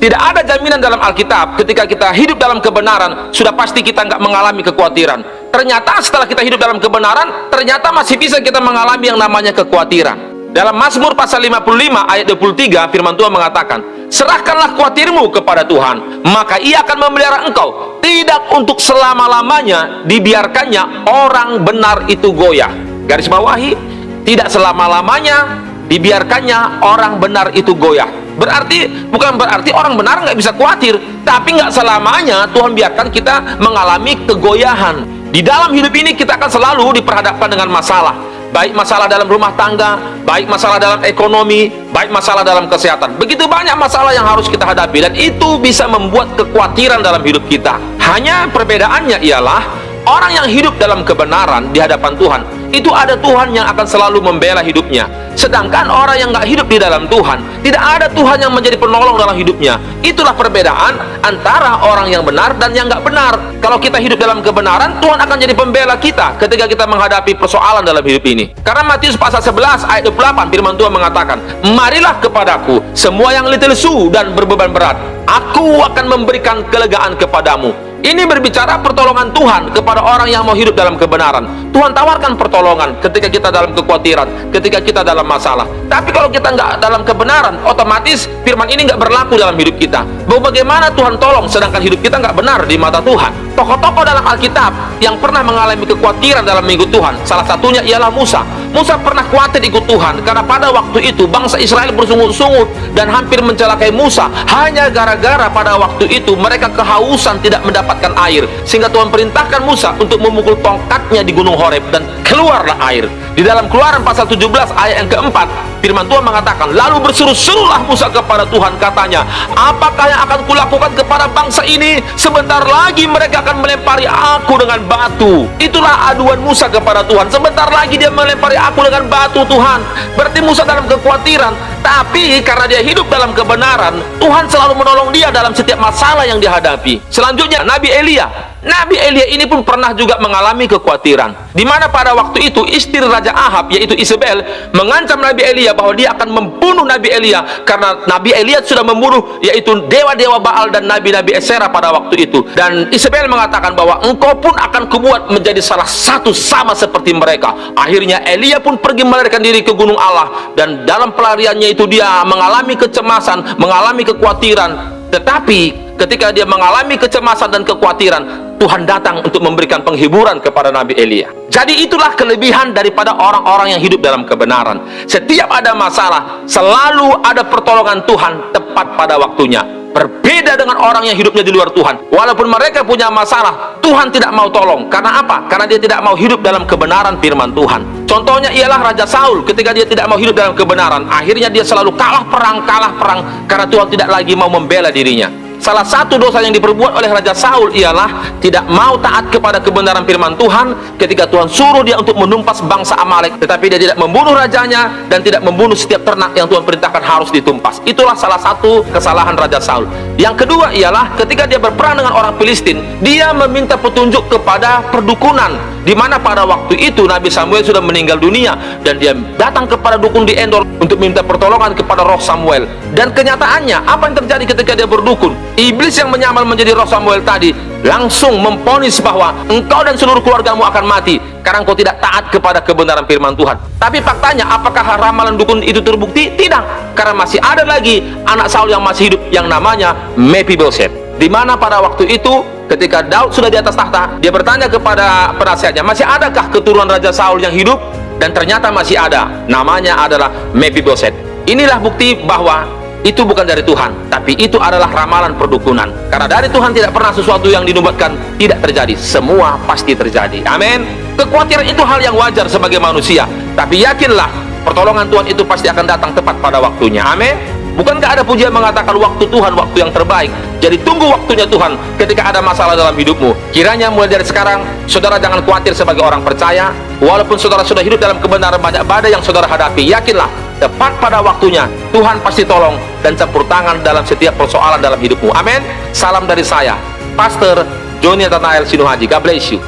Tidak ada jaminan dalam Alkitab ketika kita hidup dalam kebenaran sudah pasti kita nggak mengalami kekhawatiran. Ternyata setelah kita hidup dalam kebenaran, ternyata masih bisa kita mengalami yang namanya kekhawatiran. Dalam Mazmur pasal 55 ayat 23, firman Tuhan mengatakan, serahkanlah khawatirmu kepada Tuhan, maka Ia akan memelihara engkau. Tidak untuk selama-lamanya dibiarkannya orang benar itu goyah. Garis bawahi, tidak selama-lamanya dibiarkannya orang benar itu goyah. Bukan berarti orang benar nggak bisa khawatir, tapi nggak selamanya Tuhan biarkan kita mengalami kegoyahan. Di dalam hidup ini kita akan selalu diperhadapkan dengan masalah, baik masalah dalam rumah tangga, baik masalah dalam ekonomi, baik masalah dalam kesehatan. Begitu banyak masalah yang harus kita hadapi, dan itu bisa membuat kekhawatiran dalam hidup kita. Hanya perbedaannya ialah orang yang hidup dalam kebenaran di hadapan Tuhan, itu ada Tuhan yang akan selalu membela hidupnya. Sedangkan orang yang nggak hidup di dalam Tuhan, tidak ada Tuhan yang menjadi penolong dalam hidupnya. Itulah perbedaan antara orang yang benar dan yang nggak benar. Kalau kita hidup dalam kebenaran, Tuhan akan jadi pembela kita ketika kita menghadapi persoalan dalam hidup ini. Karena Matius pasal 11 ayat 28, firman Tuhan mengatakan, marilah kepadaku semua yang letih lesu dan berbeban berat, aku akan memberikan kelegaan kepadamu. Ini berbicara pertolongan Tuhan kepada orang yang mau hidup dalam kebenaran. Tuhan tawarkan pertolongan ketika kita dalam kekhawatiran, ketika kita dalam masalah. Tapi kalau kita nggak dalam kebenaran, otomatis firman ini nggak berlaku dalam hidup kita. Bahwa bagaimana Tuhan tolong sedangkan hidup kita nggak benar di mata Tuhan. Tokoh-tokoh dalam Alkitab yang pernah mengalami kekhawatiran dalam mengikut Tuhan, salah satunya ialah Musa. Musa pernah khawatir ikut Tuhan karena pada waktu itu bangsa Israel bersungut-sungut dan hampir mencelakai Musa hanya gara-gara pada waktu itu mereka kehausan tidak mendapatkan air, sehingga Tuhan perintahkan Musa untuk memukul tongkatnya di gunung Horeb dan keluarlah air. Di dalam Keluaran pasal 17 ayat yang keempat, firman Tuhan mengatakan, lalu berseru-serulah Musa kepada Tuhan, katanya, apakah yang akan kulakukan kepada bangsa ini? Sebentar lagi mereka akan melempari aku dengan batu. Itulah aduan Musa kepada Tuhan. Sebentar lagi dia melempari aku dengan batu, Tuhan. Berarti Musa dalam kekhawatiran, tapi karena dia hidup dalam kebenaran, Tuhan selalu menolong dia dalam setiap masalah yang dihadapi. Selanjutnya Nabi Elia. Nabi Elia ini pun pernah juga mengalami kekhawatiran, di mana pada waktu itu istri Raja Ahab, yaitu Isabel, mengancam Nabi Elia bahwa dia akan membunuh Nabi Elia karena Nabi Elia sudah membunuh yaitu dewa-dewa Baal dan nabi-nabi Esera pada waktu itu. Dan Isabel mengatakan bahwa engkau pun akan kubuat menjadi salah satu sama seperti mereka. Akhirnya Elia pun pergi melarikan diri ke gunung Allah, dan dalam pelariannya itu dia mengalami kecemasan, mengalami kekhawatiran. Tetapi ketika dia mengalami kecemasan dan kekhawatiran, Tuhan datang untuk memberikan penghiburan kepada Nabi Elia. Jadi itulah kelebihan daripada orang-orang yang hidup dalam kebenaran. Setiap ada masalah, selalu ada pertolongan Tuhan tepat pada waktunya. Berbeda dengan orang yang hidupnya di luar Tuhan. Walaupun mereka punya masalah, Tuhan tidak mau tolong. Karena apa? Karena dia tidak mau hidup dalam kebenaran firman Tuhan. Contohnya ialah Raja Saul. Ketika dia tidak mau hidup dalam kebenaran, akhirnya dia selalu kalah perang, karena Tuhan tidak lagi mau membela dirinya. Salah satu dosa yang diperbuat oleh Raja Saul ialah tidak mau taat kepada kebenaran firman Tuhan ketika Tuhan suruh dia untuk menumpas bangsa Amalek, tetapi dia tidak membunuh rajanya dan tidak membunuh setiap ternak yang Tuhan perintahkan harus ditumpas. Itulah salah satu kesalahan Raja Saul. Yang kedua ialah ketika dia berperang dengan orang Filistin, dia meminta petunjuk kepada perdukunan, di mana pada waktu itu Nabi Samuel sudah meninggal dunia, dan dia datang kepada dukun di Endor untuk minta pertolongan kepada roh Samuel. Dan kenyataannya apa yang terjadi ketika dia berdukun? Iblis yang menyamar menjadi roh Samuel tadi langsung memvonis bahwa engkau dan seluruh keluargamu akan mati karena engkau tidak taat kepada kebenaran firman Tuhan. Tapi faktanya, apakah ramalan dukun itu terbukti? Tidak, karena masih ada lagi anak Saul yang masih hidup yang namanya Mephibosheth, di mana pada waktu itu ketika Daud sudah di atas tahta, dia bertanya kepada penasihatnya, masih adakah keturunan Raja Saul yang hidup? Dan ternyata masih ada, namanya adalah Mephibosheth. Inilah bukti bahwa itu bukan dari Tuhan, tapi itu adalah ramalan perdukunan. Karena dari Tuhan tidak pernah sesuatu yang dinubuatkan tidak terjadi, semua pasti terjadi. Amin. Kekhawatiran itu hal yang wajar sebagai manusia, tapi yakinlah pertolongan Tuhan itu pasti akan datang tepat pada waktunya. Amin. Bukankah ada pujian mengatakan waktu Tuhan waktu yang terbaik? Jadi tunggu waktunya Tuhan ketika ada masalah dalam hidupmu. Kiranya mulai dari sekarang saudara jangan khawatir sebagai orang percaya. Walaupun saudara sudah hidup dalam kebenaran, banyak badai yang saudara hadapi, yakinlah tepat pada waktunya Tuhan pasti tolong dan campur tangan dalam setiap persoalan dalam hidupmu. Amin. Salam dari saya, Pastor Joni Nathanael Sinuhaji. God bless you.